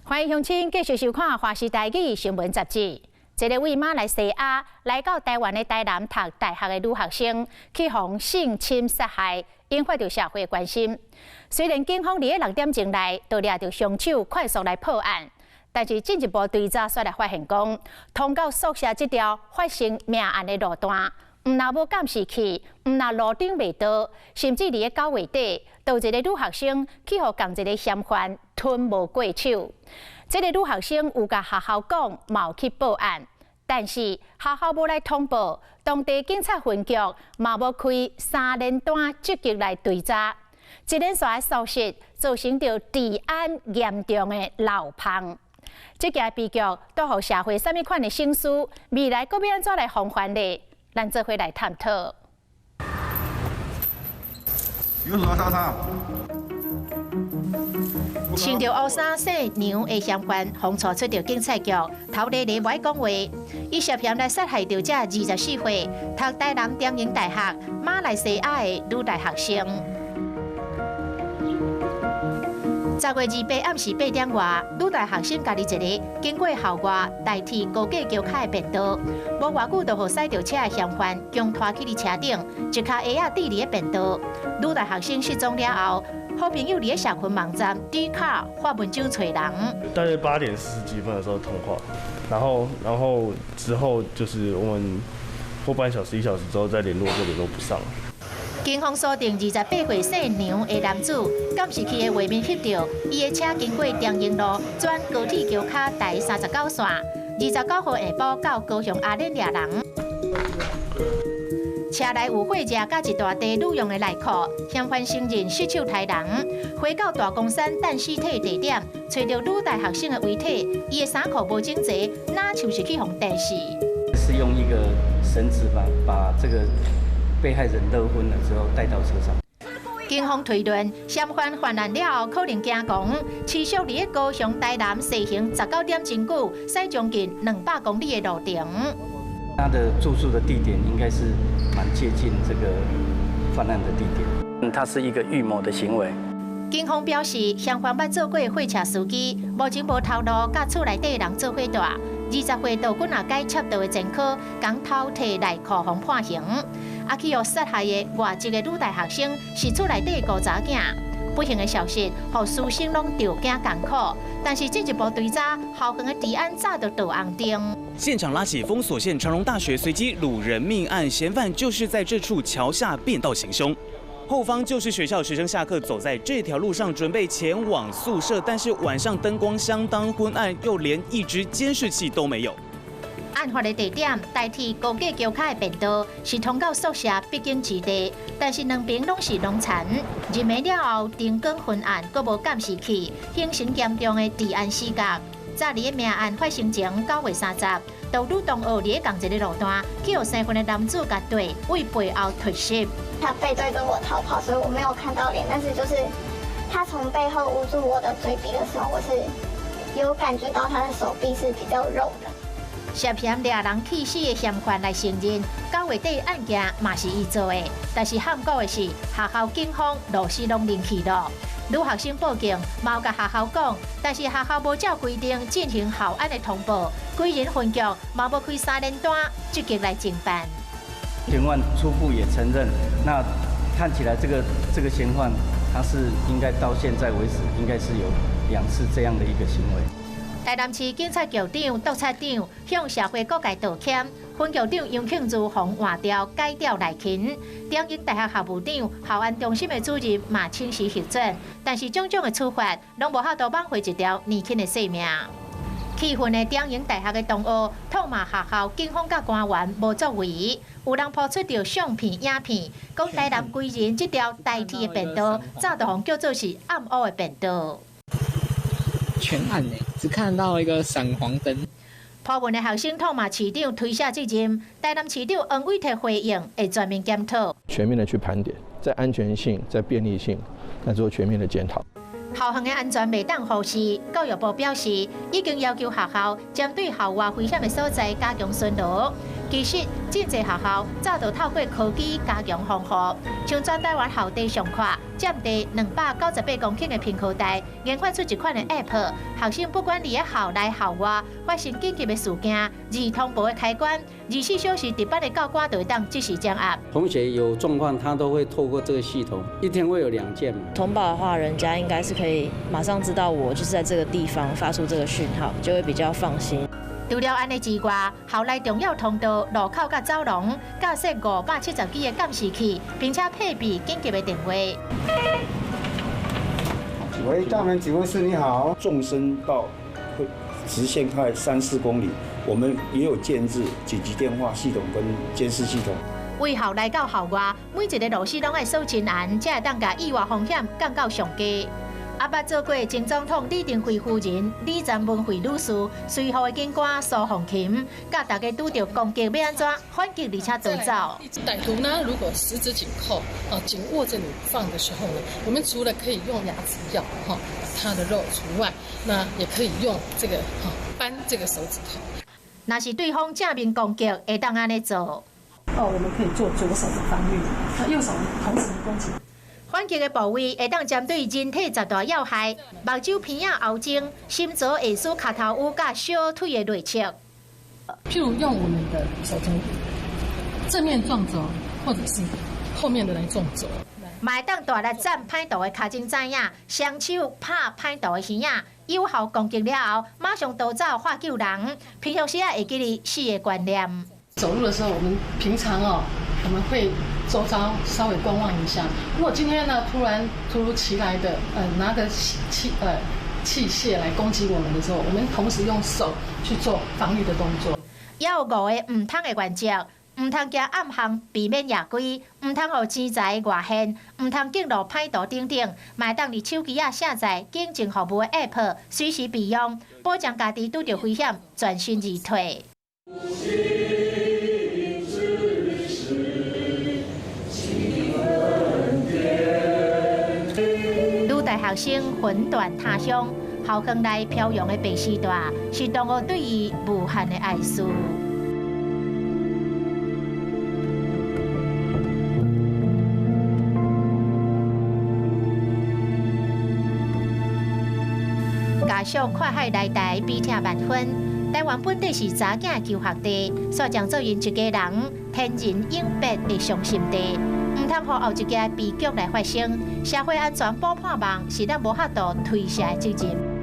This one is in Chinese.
欢迎乡亲继续收看《华视台语新闻杂志》。一个为马来西亚来到台湾的台南读大学的女学生，去防性侵杀害，引发着社会关心。虽然警方伫6点钟内就抓到凶手，快速来破案，但是进一步追查却来发现讲，通到宿舍这条发生命案的路段，毋但无监视器，毋但路顶未倒，甚至伫9月底，有一个女学生去互共一个嫌犯吞无过手。这个女学生有甲学校讲，嘛有去报案，但是学校无来通报，当地警察分局嘛无开3连单积极来追查。一连串的疏失，造成着治安严重的漏碰。这件悲剧带予社会什么款的省思？未来搁要安怎来防范呢？咱做伙来探讨。有什么杀他？穿着乌衫洗娘的嫌犯，风带出着警察局，头咧咧歪讲话。伊涉嫌来杀害着这24岁读台南中英大学马来西亚的女大学生。10月28暗时8点外，女大学生家己一个经过校外代替高架桥卡的便道，无偌久就互驶着车的嫌犯将拖去伫车顶，一脚鞋仔抵伫个便道。女大学生失踪了后，好朋友伫个社群网站 D 卡发文章找人。大概8点40几分的时候通话，然后之后就是我们过半小时1小时之后再联络就联络不上。警方锁定28岁姓娘的男子，监视器的画面翕到，伊的车经过中英路转高铁桥卡第39线，29号下晡到高雄阿莲抓人。车内有血迹甲一大堆女用的内裤，嫌犯承认失手杀人，回到大公山等尸体的地点，找到女大学生的遗体，伊的衫裤无整齐，哪像是去互电死。是用一个绳子把这个被害人勒昏了之后带到车上。警方推论，嫌犯犯案了后，可能惊狂，持续伫个高雄台南西行19点真久，驶将近200公里的路程。他的住宿的地点应该是蛮接近这个犯案的地点。它是一个预谋的行为。警方表示，嫌犯捌做过货车司机，目前无透露甲厝内底人做伙住。20岁到军也该窃盗的前科，共偷摕内裤互判刑。去互杀害的外籍的女大学生是厝内底5查囝。不幸的消息，互师生拢着惊艰苦。但是进一步追查，校园的治安早就倒红灯。现场拉起封锁线，长荣大学随机掳人命案嫌犯就是在这处桥下变道行凶。后方就是学校，学生下课走在这条路上，准备前往宿舍，但是晚上灯光相当昏暗，又连一支监视器都没有。案发的地点代替高架桥卡的便道，是通到宿舍必经之地，但是两边拢是农田。入暝了后，灯光昏暗，阁无监视器，形成严重的治安死角。早伫个命案发生前9月30日，道路同学伫个同一个路段，去有身份的男子甲对为背后突袭。他背对着我逃跑，所以我没有看到脸，但是就是他从背后捂住我的嘴鼻的时候，我是有感觉到他的手臂是比较肉的。涉嫌抓人去死的嫌犯来承认，9月底案件嘛是伊做的，但是憾过的是，学校警方陆续拢认去了。女学生报警，嘛有甲学校讲，但是学校无照规定进行校安的通报，归人分局嘛无开3连单积极来侦办。嫌犯初步也承认，那看起来这个嫌犯他是应该到现在为止应该是有2次这样的一个行为。台南市警察局长、督察长向社会各界道歉，分局长杨庆如奉换调改调来勤，中英大学校务长、校安中心的主任嘛清晰核准，但是种种的处罚拢无法度挽回一条年轻的性命。气愤的中英大学的同学痛骂学校、警方甲官员无作为，有人抛出着相片、影片，讲台南归仁这条代替的便道，早就互叫做是暗黑的便道。全暗呢，只看到一个闪黄灯。破文的学生痛骂市长推卸责任，台南市长恩伟提回应会全面检讨，全面的去盘点，在安全性、在便利性，来做全面的检讨。校园的安全未当忽视，教育部表示已经要求学校针对校外危险的所在加强巡逻，其实，真侪学校早就透过科技加强防护，像全台湾校地上看，占地298公顷的平科大，研发出一款的 App， 学生不管伫咧校内校外发生紧急的事件，二通报的开关，24小时值班的教官就会当即时掌握。同学有状况，他都会透过这个系统，一天会有2件嘛。通报的话，人家应该是可以马上知道我就是在这个地方发出这个讯号，就会比较放心。除了安尼之外，校内重要通道、路口甲走廊架设570支的监视器，并且配备紧急的电话。喂，大门警卫室你好。纵深到会直线开3-4公里，我们也有建置紧急电话系统跟监视系统。为校内到校外，每一个路线拢爱守真安，才会当甲意外风险降到上低。也捌做过前总统李登辉夫人李詹文惠女士，随后的警官苏凤琴，甲大家拄到攻击要安怎反击而且逃走。歹徒呢，如果十指紧扣紧握着你放的时候呢，我们除了可以用牙齿咬把它的肉除外，那也可以用这个扳这个手指头。若是对方正面攻击，会当安尼做。我们可以做左手的防御，那右手同时攻击。反击的部位会当针对人体10大要害，目睭片仔后颈、心左下属脚头乌甲小腿的内侧。譬如用我们的手肘正面撞走，或者是后面的来撞走。嘛会当大力占歹徒的脚前指影，双手拍歹徒的耳仔，有效攻击了后，马上逃走化救人。平常时会记哩死的观念。走路的时候，我们平常我们会周遭稍微观望一下。如果今天呢突如其来的拿个器械来攻击我们的时候，我们同时用手去做防御的动作。也有5个唔通的原则：唔通行暗巷避免夜归，唔通互钱财外现，唔通进入歹徒等等。嘛当伫手机下载警政服务的 App， 随时备用，保障家己拄到危险全身而退。大学生魂断他乡，校园内飘扬的白丝带，是同学对伊无限的爱思。加上快海内台比听万分，台湾本地是查囝求学地，煞将做因一家人天人永别的伤心地。唔通互后一件悲剧来发生，社会安全保盼网是咱无法度推卸的责任。